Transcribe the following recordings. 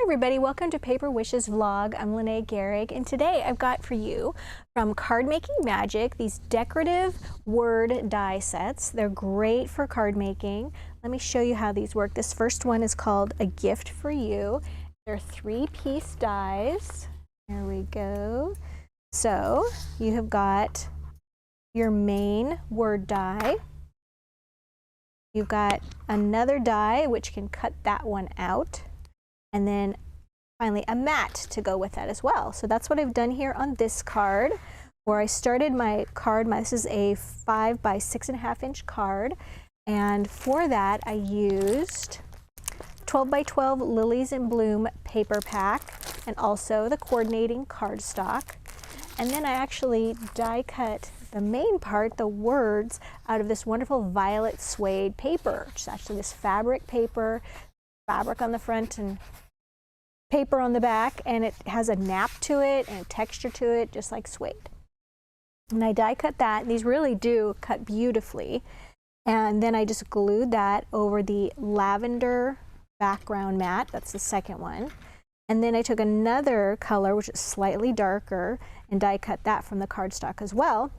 everybody, welcome to Paper Wishes vlog. I'm Lene Gehrig, and today I've got for you from Card Making Magic these decorative word die sets. They're great for card making. Let me show you how these work. This first one is called A Gift for You. They're 3-piece dies. There we go. So you have got your main word die. You've got another die which can cut that one out. And then finally a mat to go with that as well. So that's what I've done here on this card, where I started my card. This is a 5 by 6.5 inch card, and for that I used 12 by 12 Lilies in Bloom paper pack and also the coordinating cardstock. And then I actually die cut the main part, the words, out of this wonderful violet suede paper, which is actually this fabric paper, fabric on the front and paper on the back, and it has a nap to it and a texture to it, just like suede. And I die cut that, and these really do cut beautifully. And then I just glued that over the lavender background mat. That's the second one. And then I took another color, which is slightly darker, and die cut that from the cardstock as well.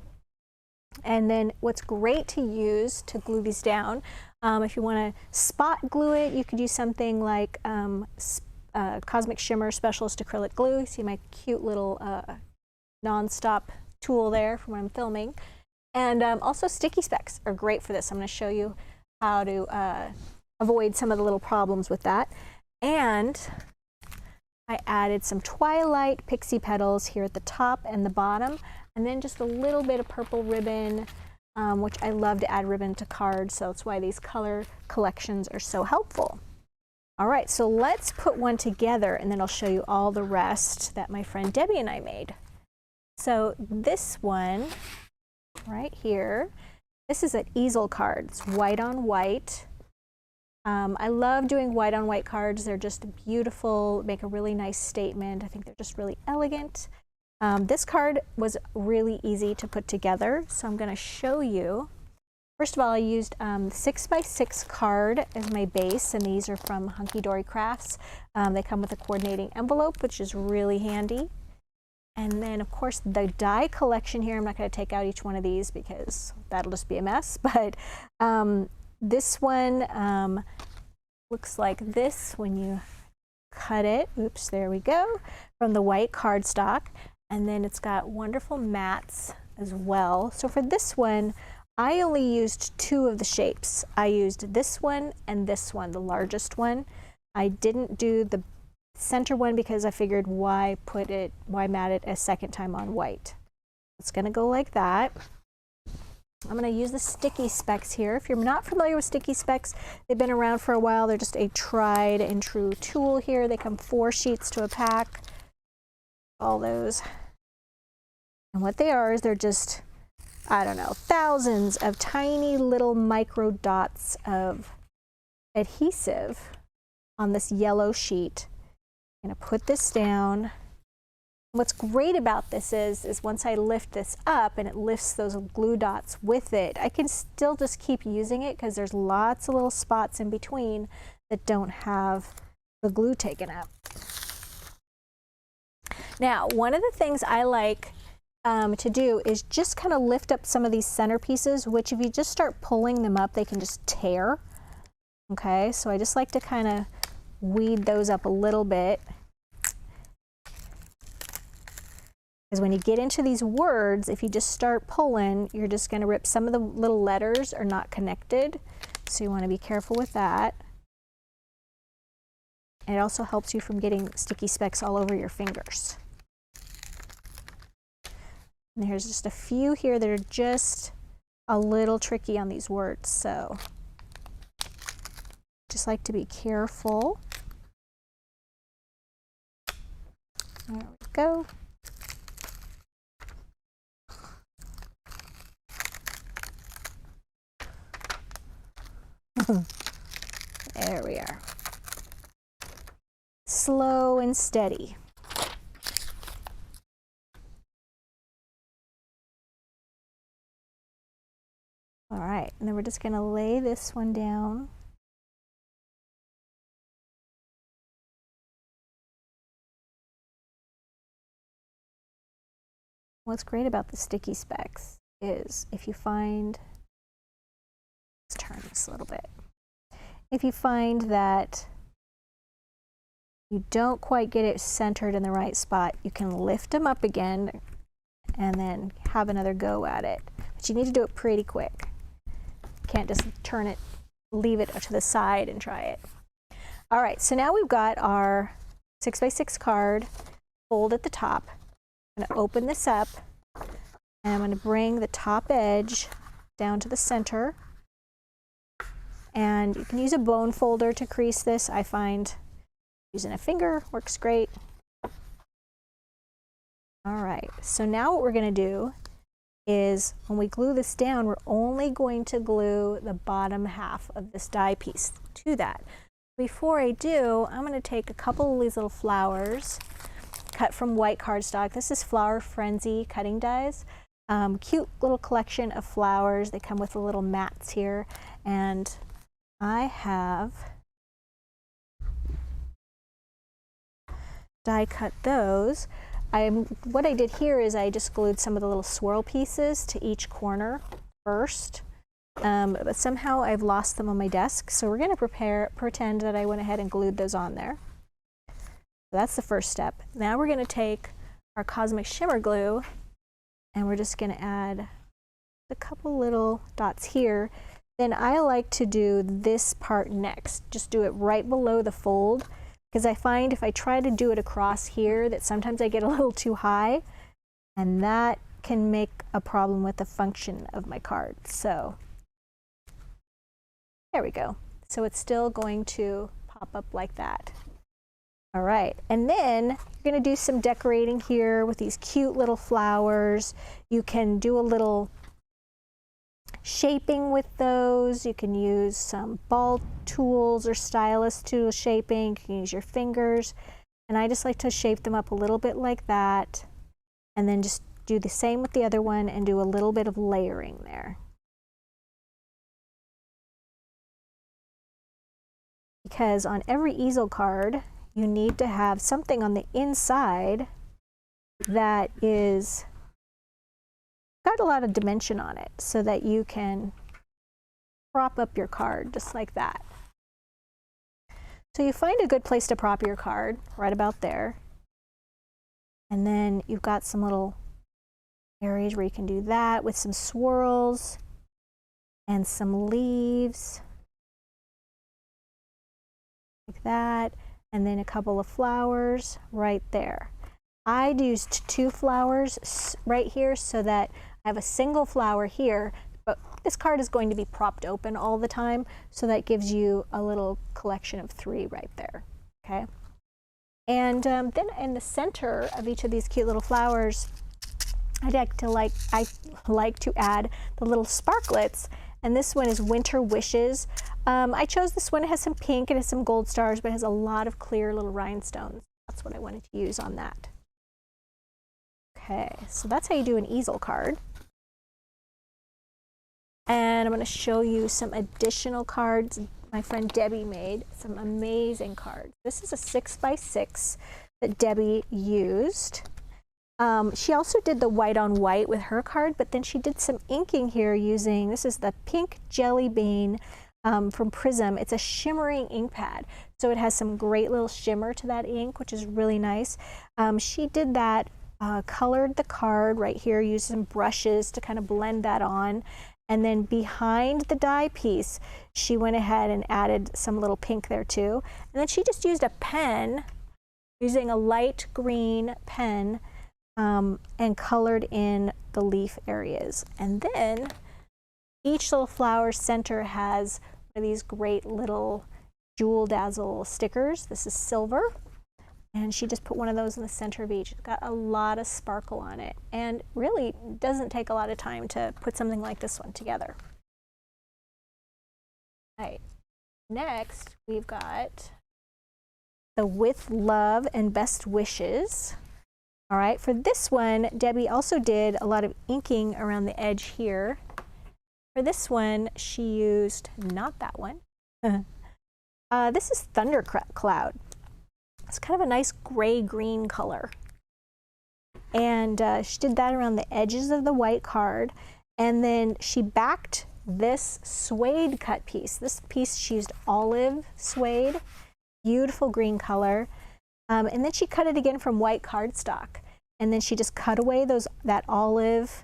And then what's great to use to glue these down, if you want to spot glue it, you could use something like Cosmic Shimmer Specialist acrylic glue. See my cute little non-stop tool there from when I'm filming. And also sticky Specks are great for this. I'm going to show you how to avoid some of the little problems with that. And I added some Twilight Pixie Petals here at the top and the bottom, and then just a little bit of purple ribbon, which I love to add ribbon to cards, so that's why these color collections are so helpful. All right, so let's put one together, and then I'll show you all the rest that my friend Debbie and I made. So this one right here, this is an Easel card. It's white on white. I love doing white on white cards. They're just beautiful, make a really nice statement. I think they're just really elegant. This card was really easy to put together, so I'm going to show you. First of all, I used 6 by 6 card as my base, and these are from Hunky Dory Crafts. They come with a coordinating envelope, which is really handy. And then, of course, the die collection here. I'm not going to take out each one of these because that'll just be a mess. But this one looks like this when you cut it. Oops, there we go. From the white cardstock. And then it's got wonderful mats as well. So for this one, I only used 2 of the shapes. I used this one and this one, the largest one. I didn't do the center one because I figured why mat it a second time on white. It's gonna go like that. I'm gonna use the sticky Specks here. If you're not familiar with sticky Specks, they've been around for a while. They're just a tried and true tool here. They come 4 sheets to a pack. All those. And what they are is they're just, I don't know, thousands of tiny little micro dots of adhesive on this yellow sheet. I'm going to put this down. What's great about this is once I lift this up and it lifts those glue dots with it, I can still just keep using it because there's lots of little spots in between that don't have the glue taken up. Now, one of the things I like to do is just kind of lift up some of these centerpieces, which if you just start pulling them up, they can just tear. Okay, so I just like to kind of weed those up a little bit. Because when you get into these words, if you just start pulling, you're just going to rip. Some of the little letters are not connected, so you want to be careful with that. And it also helps you from getting sticky Specks all over your fingers. And there's just a few here that are just a little tricky on these words, so just like to be careful. There we go. There we are. Slow and steady. All right, and then we're just going to lay this one down. What's great about the sticky Specks is if you find, let's turn this a little bit. If you find that you don't quite get it centered in the right spot, you can lift them up again and then have another go at it. But you need to do it pretty quick. You can't just turn it, leave it to the side and try it. All right, so now we've got our 6x6 card, fold at the top. I'm going to open this up and I'm going to bring the top edge down to the center. And you can use a bone folder to crease this. I find using a finger works great. All right, so now what we're going to do is when we glue this down, we're only going to glue the bottom half of this die piece to that. Before I do, I'm going to take a couple of these little flowers cut from white cardstock. This is Flower Frenzy cutting dies. Cute little collection of flowers. They come with the little mats here, and I have die cut those. What I did here is I just glued some of the little swirl pieces to each corner first, but somehow I've lost them on my desk, so we're going to pretend that I went ahead and glued those on there. So that's the first step. Now we're going to take our Cosmic Shimmer glue and we're just going to add a couple little dots here. Then I like to do this part next. Just do it right below the fold, because I find if I try to do it across here that sometimes I get a little too high, and that can make a problem with the function of my card. So there we go. So it's still going to pop up like that. All right, and then you're going to do some decorating here with these cute little flowers. You can do a little shaping with those. You can use some ball tools or stylus tool shaping. You can use your fingers. And I just like to shape them up a little bit like that. And then just do the same with the other one and do a little bit of layering there. Because on every easel card, you need to have something on the inside that is got a lot of dimension on it so that you can prop up your card just like that. So you find a good place to prop your card right about there. And then you've got some little areas where you can do that with some swirls and some leaves like that. And then a couple of flowers right there. I used 2 flowers right here so that I have a single flower here, but this card is going to be propped open all the time, so that gives you a little collection of 3 right there, okay? And then in the center of each of these cute little flowers, I like to add the little sparklets, and this one is Winter Wishes. I chose this one. It has some pink, it has some gold stars, but it has a lot of clear little rhinestones. That's what I wanted to use on that. Okay, so that's how you do an easel card. And I'm going to show you some additional cards my friend Debbie made. Some amazing cards. This is a 6x6 that Debbie used. She also did the white on white with her card, but then she did some inking here using, this is the pink jelly bean from Prism. It's a shimmering ink pad, so it has some great little shimmer to that ink, which is really nice. She did that, colored the card right here, used some brushes to kind of blend that on, and then behind the die piece she went ahead and added some little pink there too, and then she just used a pen, using a light green pen, and colored in the leaf areas. And then each little flower center has one of these great little jewel dazzle stickers. This is silver, and she just put one of those in the center of each. It's got a lot of sparkle on it, and really doesn't take a lot of time to put something like this one together. All right, next we've got the With Love and Best Wishes. All right, for this one, Debbie also did a lot of inking around the edge here. For this one, she used, not that one. This is Thundercloud. It's kind of a nice gray-green color. And she did that around the edges of the white card. And then she backed this suede cut piece. This piece she used olive suede, beautiful green color. And then she cut it again from white cardstock. And then she just cut away that olive,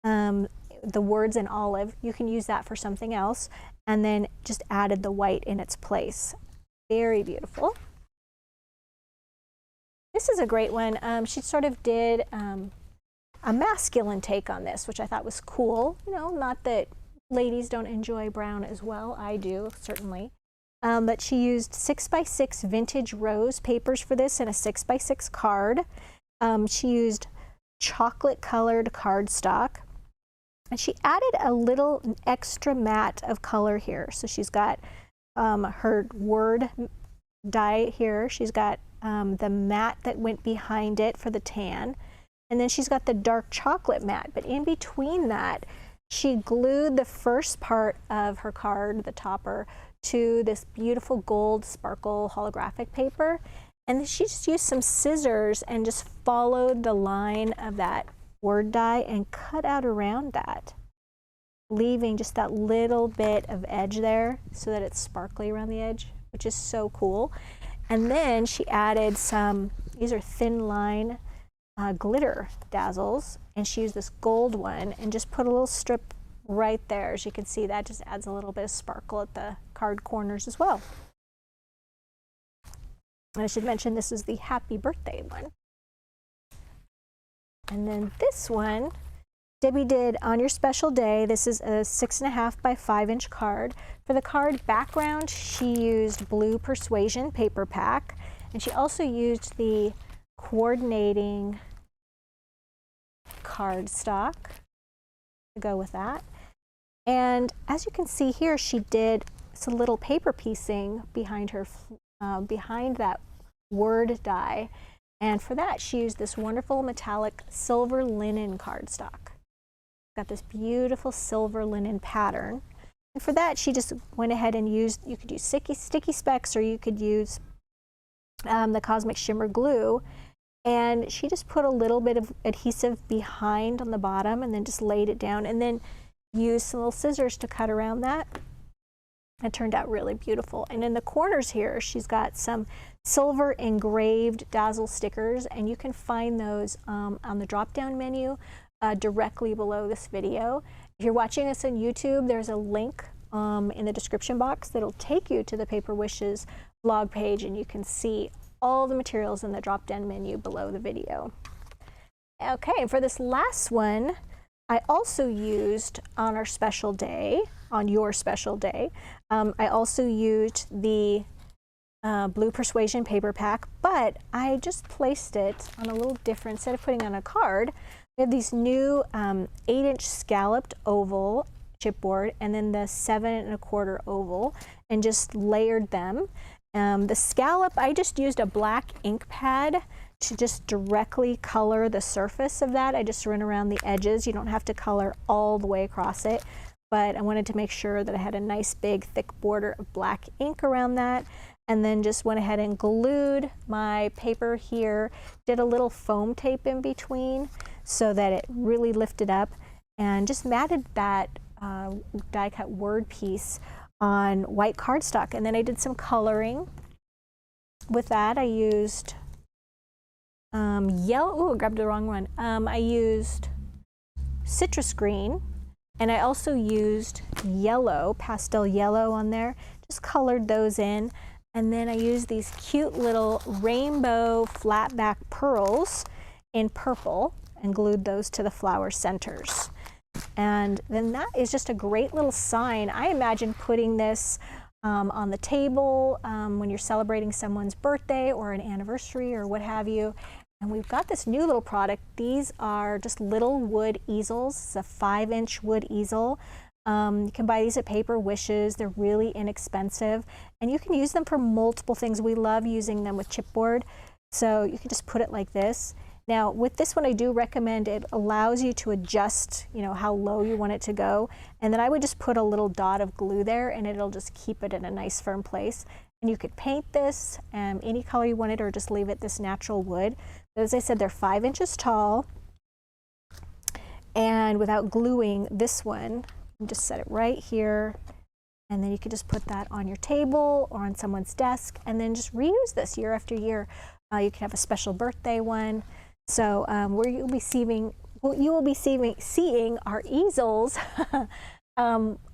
the words in olive. You can use that for something else. And then just added the white in its place. Very beautiful. This is a great one. She sort of did a masculine take on this, which I thought was cool. You know, not that ladies don't enjoy brown as well. I do, certainly. But she used 6x6 vintage rose papers for this and a 6x6 card. She used chocolate colored cardstock. And she added a little extra mat of color here. So she's got her word die here. She's got the mat that went behind it for the tan. And then she's got the dark chocolate mat. But in between that, she glued the first part of her card, the topper, to this beautiful gold sparkle holographic paper. And then she just used some scissors and just followed the line of that word die and cut out around that, leaving just that little bit of edge there so that it's sparkly around the edge, which is so cool. And then she added some, these are thin line glitter dazzles, and she used this gold one and just put a little strip right there. As you can see, that just adds a little bit of sparkle at the card corners as well. And I should mention this is the happy birthday one. And then this one, Debbie did on your special day. This is a 6.5 by 5 inch card. For the card background, she used blue persuasion paper pack, and she also used the coordinating cardstock to go with that. And as you can see here, she did some little paper piecing behind her, behind that word die. And for that, she used this wonderful metallic silver linen cardstock. Got this beautiful silver linen pattern. And for that, she just went ahead and used, you could use sticky Specks, or you could use the Cosmic Shimmer glue. And she just put a little bit of adhesive behind on the bottom and then just laid it down, and then used some little scissors to cut around that. It turned out really beautiful. And in the corners here, she's got some silver engraved dazzle stickers, and you can find those on the drop-down menu directly below this video. If you're watching us on YouTube, there's a link in the description box that'll take you to the Paper Wishes blog page, and you can see all the materials in the drop-down menu below the video. Okay, for this last one, I also used on our special day, on your special day, I also used the blue persuasion paper pack, but I just placed it on a little different, instead of putting it on a card, we have these new 8-inch scalloped oval chipboard, and then the 7 1/4 oval, and just layered them. The scallop, I just used a black ink pad to just directly color the surface of that. I just ran around the edges. You don't have to color all the way across it, but I wanted to make sure that I had a nice big thick border of black ink around that. And then just went ahead and glued my paper here, did a little foam tape in between so that it really lifted up, and just matted that die cut word piece on white cardstock. And then I did some coloring. With that, I used yellow, oh, I grabbed the wrong one. I used citrus green, and I also used yellow, pastel yellow on there, just colored those in. And then I used these cute little rainbow flat back pearls in purple and glued those to the flower centers. And then that is just a great little sign. I imagine putting this on the table when you're celebrating someone's birthday or an anniversary or what have you. And we've got this new little product. These are just little wood easels. It's a 5-inch wood easel. You can buy these at Paper Wishes. They're really inexpensive, and you can use them for multiple things. We love using them with chipboard, so you can just put it like this. Now with this one, I do recommend, it allows you to adjust, you know, how low you want it to go, and then I would just put a little dot of glue there, and it'll just keep it in a nice firm place. And you could paint this any color you wanted or just leave it this natural wood. But as I said, they're 5 inches tall. And without gluing this one, you just set it right here. And then you could just put that on your table or on someoe's desk and then just reuse this year after year. You can have a special birthday one. So where you'll be seeing our easels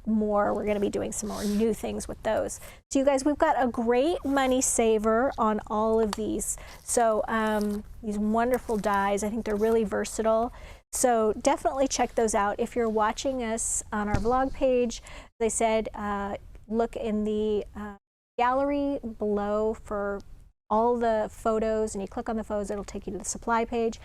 more. We're going to be doing some more new things with those. So you guys, we've got a great money saver on all of these. So these wonderful dies, I think they're really versatile. So definitely check those out. If you're watching us on our vlog page, as I said, look in the gallery below for all the photos, and you click on the photos, it'll take you to the supply page.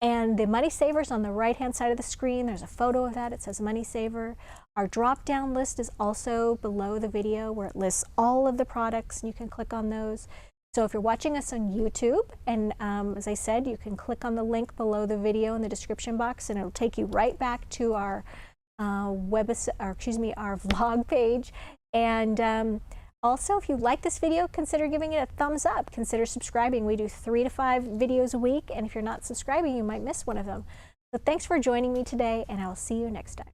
And the money savers on the right hand side of the screen, there's a photo of that. It says money saver. Our drop down list is also below the video where it lists all of the products, and you can click on those. So if you're watching us on YouTube, and as I said, you can click on the link below the video in the description box, and it'll take you right back to our our vlog page. And also, if you like this video, consider giving it a thumbs up. Consider subscribing. We do 3 to 5 videos a week, and if you're not subscribing, you might miss one of them. So thanks for joining me today, and I'll see you next time.